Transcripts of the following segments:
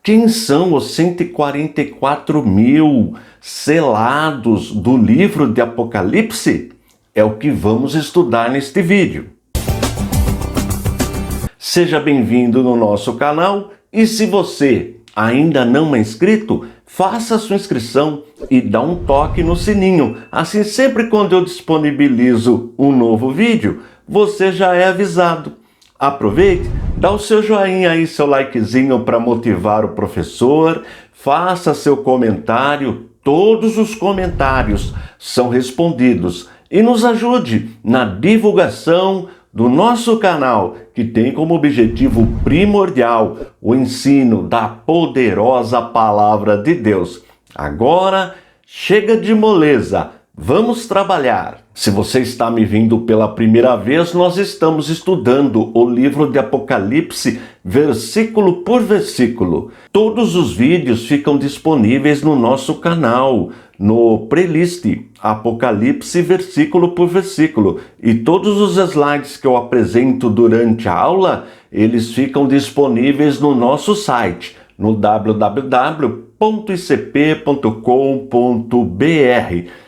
Quem são os 144 mil selados do livro de Apocalipse? É o que vamos estudar neste vídeo. Seja bem-vindo no nosso canal e se você ainda não é inscrito, faça sua inscrição e dá um toque no sininho. Assim, sempre quando eu disponibilizo um novo vídeo, você já é avisado. Aproveite, dá o seu joinha aí, seu likezinho para motivar o professor, faça seu comentário, todos os comentários são respondidos e nos ajude na divulgação do nosso canal, que tem como objetivo primordial o ensino da poderosa Palavra de Deus. Agora, chega de moleza, vamos trabalhar. Se você está me vendo pela primeira vez, nós estamos estudando o livro de Apocalipse, versículo por versículo. Todos os vídeos ficam disponíveis no nosso canal, no playlist Apocalipse versículo por versículo. E todos os slides que eu apresento durante a aula, eles ficam disponíveis no nosso site, no www.icp.com.br.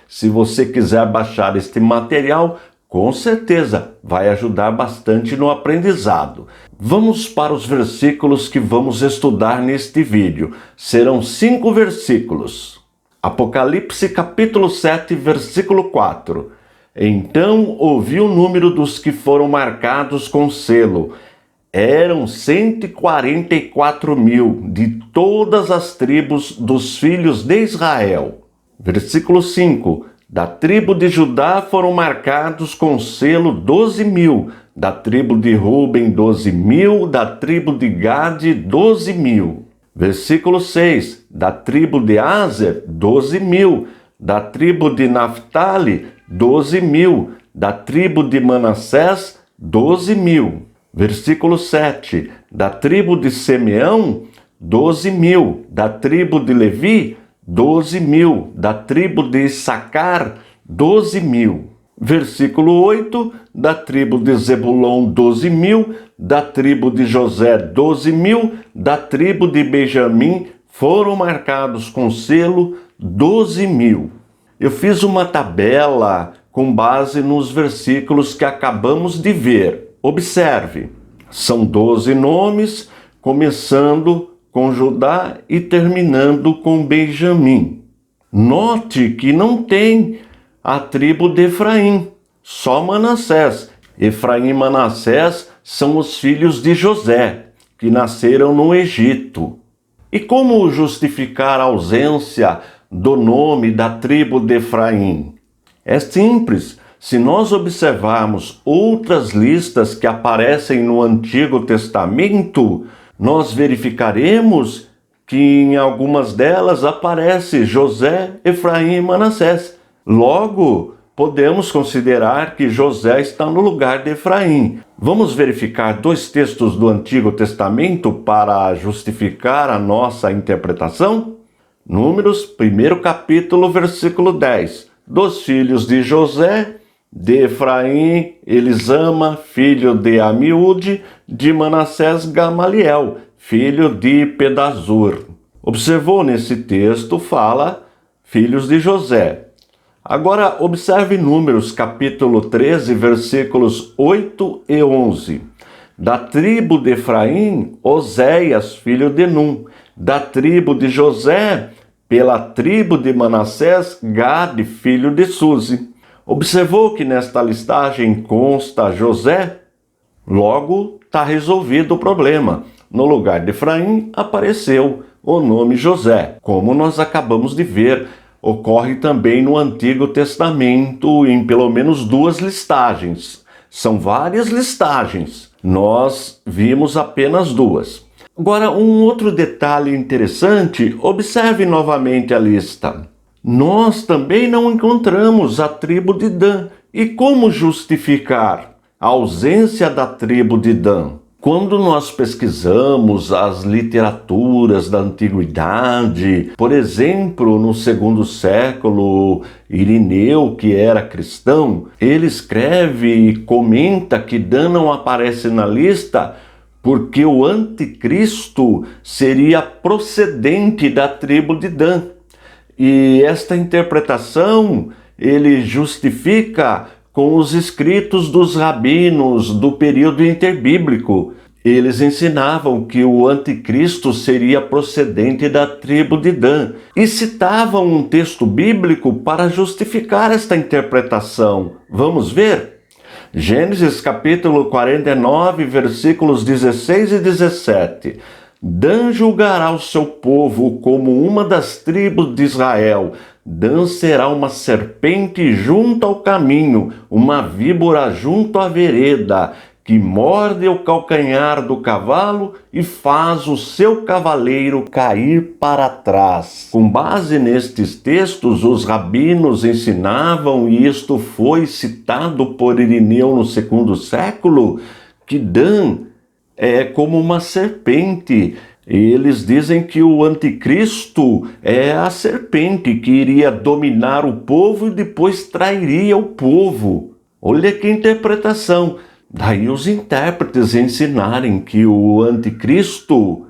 Se você quiser baixar este material, com certeza vai ajudar bastante no aprendizado. Vamos para os versículos que vamos estudar neste vídeo. Serão 5 versículos. Apocalipse capítulo 7, versículo 4. Então ouvi o número dos que foram marcados com selo. Eram 144 mil de todas as tribos dos filhos de Israel. Versículo 5. Da tribo de Judá foram marcados com selo 12 mil, da tribo de Ruben 12 mil, da tribo de Gade 12 mil. Versículo 6. Da tribo de Aser 12 mil, da tribo de Naftali 12 mil, da tribo de Manassés 12 mil. Versículo 7. Da tribo de Simeão 12 mil, da tribo de Levi 12 mil, da tribo de Issacar, 12 mil. Versículo 8, da tribo de Zebulon, 12 mil, da tribo de José, 12 mil, da tribo de Benjamim, foram marcados com selo, 12 mil. Eu fiz uma tabela com base nos versículos que acabamos de ver. Observe, são 12 nomes, começando com Judá e terminando com Benjamim. Note que não tem a tribo de Efraim, só Manassés. Efraim e Manassés são os filhos de José, que nasceram no Egito. E como justificar a ausência do nome da tribo de Efraim? É simples. Se nós observarmos outras listas que aparecem no Antigo Testamento, nós verificaremos que em algumas delas aparece José, Efraim e Manassés. Logo, podemos considerar que José está no lugar de Efraim. Vamos verificar 2 textos do Antigo Testamento para justificar a nossa interpretação? Números, 1º capítulo, versículo 10. Dos filhos de José, de Efraim, Elisama, filho de Amiúde, de Manassés, Gamaliel, filho de Pedazur. Observou nesse texto, fala filhos de José. Agora, observe Números, capítulo 13, versículos 8 e 11. Da tribo de Efraim, Oséias, filho de Num. Da tribo de José, pela tribo de Manassés, Gade, filho de Suzi. Observou que nesta listagem consta José? Logo, está resolvido o problema. No lugar de Efraim apareceu o nome José. Como nós acabamos de ver, ocorre também no Antigo Testamento em pelo menos 2 listagens. São várias listagens. Nós vimos apenas 2. Agora, um outro detalhe interessante, observe novamente a lista. Nós também não encontramos a tribo de Dan. E como justificar a ausência da tribo de Dan? Quando nós pesquisamos as literaturas da antiguidade, por exemplo, no 2º século, Irineu, que era cristão, ele escreve e comenta que Dan não aparece na lista porque o anticristo seria procedente da tribo de Dan. E esta interpretação ele justifica com os escritos dos rabinos do período interbíblico. Eles ensinavam que o anticristo seria procedente da tribo de Dan e citavam um texto bíblico para justificar esta interpretação. Vamos ver? Gênesis capítulo 49, versículos 16 e 17. Dan julgará o seu povo como uma das tribos de Israel. Dan será uma serpente junto ao caminho, uma víbora junto à vereda, que morde o calcanhar do cavalo e faz o seu cavaleiro cair para trás. Com base nestes textos, os rabinos ensinavam, e isto foi citado por Irineu no segundo século, que Dan é como uma serpente. Eles dizem que o anticristo é a serpente que iria dominar o povo e depois trairia o povo. Olha que interpretação! Daí os intérpretes ensinarem que o anticristo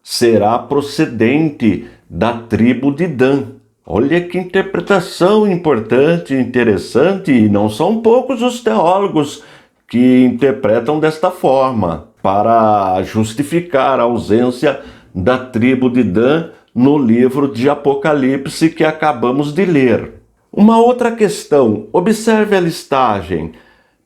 será procedente da tribo de Dan. Olha que interpretação importante e interessante, e não são poucos os teólogos que interpretam desta forma, para justificar a ausência da tribo de Dan no livro de Apocalipse que acabamos de ler. Uma outra questão, observe a listagem.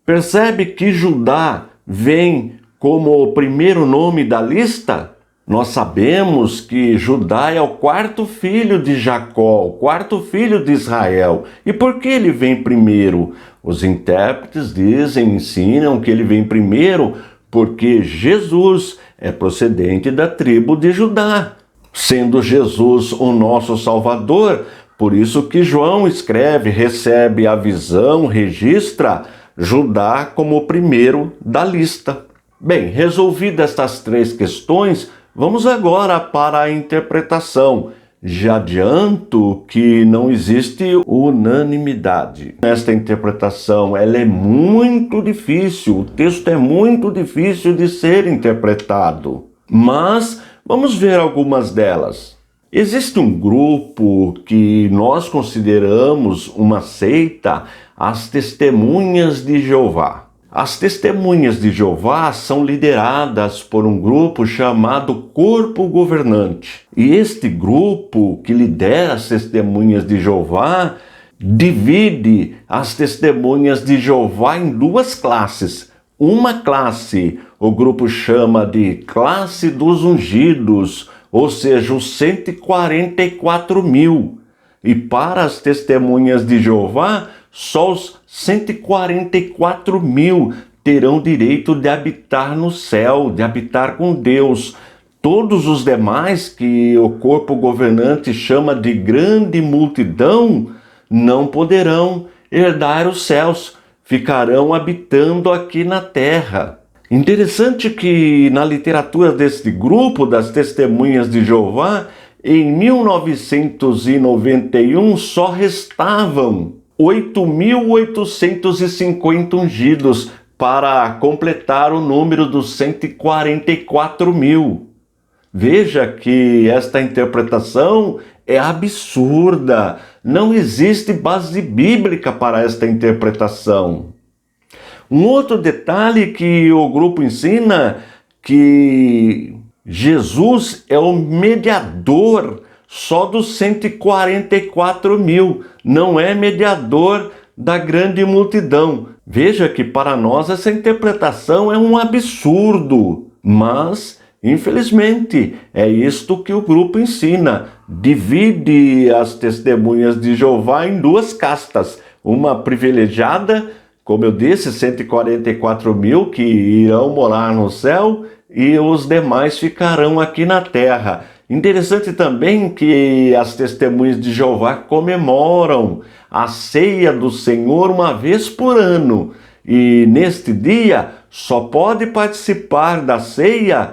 Percebe que Judá vem como o primeiro nome da lista? Nós sabemos que Judá é o quarto filho de Jacó, o quarto filho de Israel. E por que ele vem primeiro? Os intérpretes ensinam que ele vem primeiro porque Jesus é procedente da tribo de Judá. Sendo Jesus o nosso Salvador, por isso que João escreve, recebe a visão, registra Judá como o primeiro da lista. Bem, resolvidas estas três questões, vamos agora para a interpretação. Já adianto que não existe unanimidade. Esta interpretação ela é muito difícil, o texto é muito difícil de ser interpretado. Mas vamos ver algumas delas. Existe um grupo que nós consideramos uma seita, as Testemunhas de Jeová. As Testemunhas de Jeová são lideradas por um grupo chamado Corpo Governante. E este grupo que lidera as Testemunhas de Jeová divide as Testemunhas de Jeová em duas classes. Uma classe o grupo chama de classe dos ungidos, ou seja, os 144 mil. E para as Testemunhas de Jeová, só os 144 mil terão direito de habitar no céu, de habitar com Deus. Todos os demais, que o corpo governante chama de grande multidão, não poderão herdar os céus, ficarão habitando aqui na terra. Interessante que na literatura deste grupo das Testemunhas de Jeová, em 1991 só restavam 8.850 ungidos para completar o número dos 144 mil. Veja que esta interpretação é absurda. Não existe base bíblica para esta interpretação. Um outro detalhe que o grupo ensina que Jesus é o mediador só dos 144 mil, não é mediador da grande multidão. Veja que para nós essa interpretação é um absurdo, mas infelizmente é isto que o grupo ensina. Divide as Testemunhas de Jeová em duas castas, uma privilegiada, como eu disse, 144 mil que irão morar no céu e os demais ficarão aqui na terra. Interessante também que as Testemunhas de Jeová comemoram a ceia do Senhor uma vez por ano. E neste dia só pode participar da ceia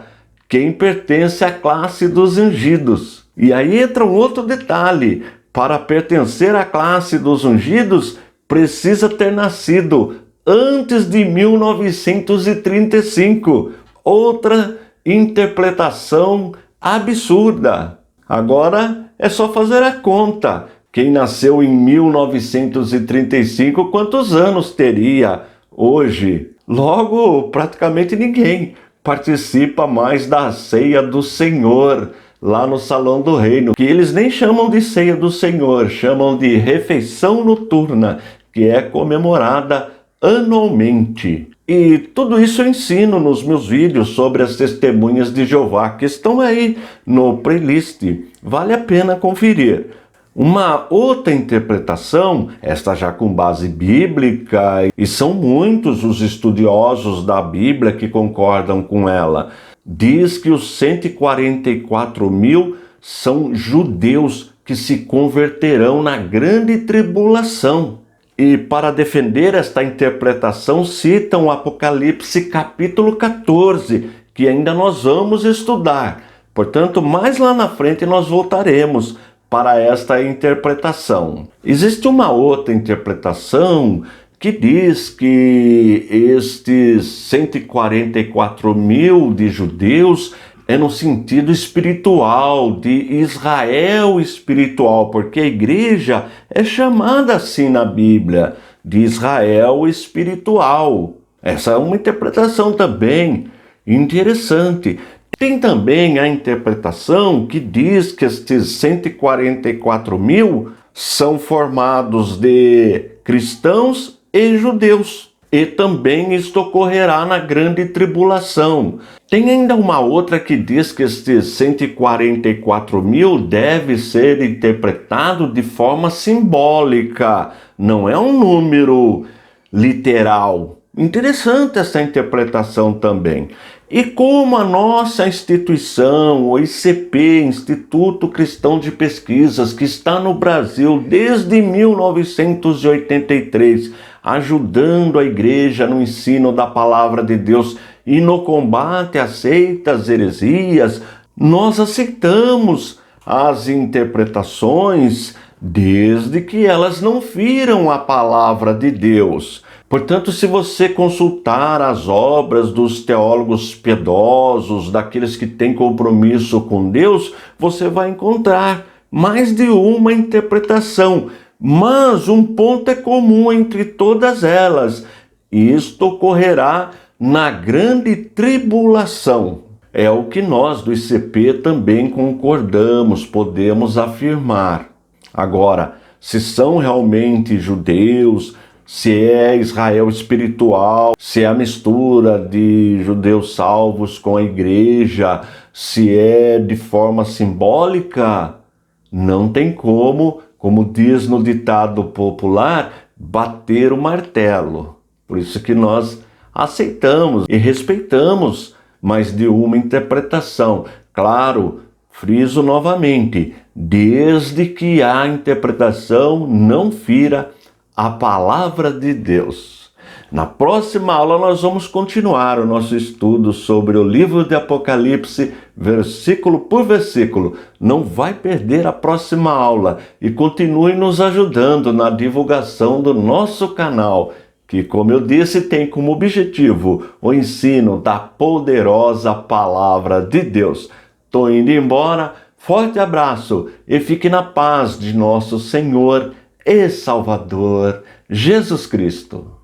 quem pertence à classe dos ungidos. E aí entra um outro detalhe. Para pertencer à classe dos ungidos, precisa ter nascido antes de 1935. outra interpretação absurda. Agora é só fazer a conta. Quem nasceu em 1935, quantos anos teria hoje? Logo, praticamente ninguém participa mais da ceia do Senhor lá no Salão do Reino, que eles nem chamam de ceia do Senhor, chamam de refeição noturna, que é comemorada anualmente. E tudo isso eu ensino nos meus vídeos sobre as testemunhas de Jeová, que estão aí no playlist. Vale a pena conferir. Uma outra interpretação, esta já com base bíblica, e são muitos os estudiosos da Bíblia que concordam com ela, diz que os 144 mil são judeus que se converterão na grande tribulação. E para defender esta interpretação, citam o Apocalipse capítulo 14, que ainda nós vamos estudar. Portanto, mais lá na frente nós voltaremos para esta interpretação. Existe uma outra interpretação que diz que estes 144 mil de judeus é no sentido espiritual, de Israel espiritual, porque a igreja é chamada assim na Bíblia, de Israel espiritual. Essa é uma interpretação também interessante. Tem também a interpretação que diz que estes 144 mil são formados de cristãos e judeus. E também isto ocorrerá na grande tribulação. Tem ainda uma outra que diz que estes 144 mil deve ser interpretado de forma simbólica, não é um número literal. Interessante essa interpretação também. E como a nossa instituição, o ICP, Instituto Cristão de Pesquisas, que está no Brasil desde 1983, ajudando a igreja no ensino da palavra de Deus e no combate às seitas, heresias, nós aceitamos as interpretações desde que elas não firam a palavra de Deus. Portanto, se você consultar as obras dos teólogos piedosos, daqueles que têm compromisso com Deus, você vai encontrar mais de uma interpretação. Mas um ponto é comum entre todas elas. Isto ocorrerá na grande tribulação. É o que nós do ICP também concordamos, podemos afirmar. Agora, se são realmente judeus, se é Israel espiritual, se é a mistura de judeus salvos com a igreja, se é de forma simbólica, não tem como diz no ditado popular, bater o martelo. Por isso que nós aceitamos e respeitamos mais de uma interpretação. Claro, friso novamente, desde que a interpretação não fira a palavra de Deus. Na próxima aula nós vamos continuar o nosso estudo sobre o livro de Apocalipse, versículo por versículo. Não vai perder a próxima aula e continue nos ajudando na divulgação do nosso canal, que, como eu disse, tem como objetivo o ensino da poderosa palavra de Deus. Estou indo embora, forte abraço e fique na paz de nosso Senhor e Salvador, Jesus Cristo.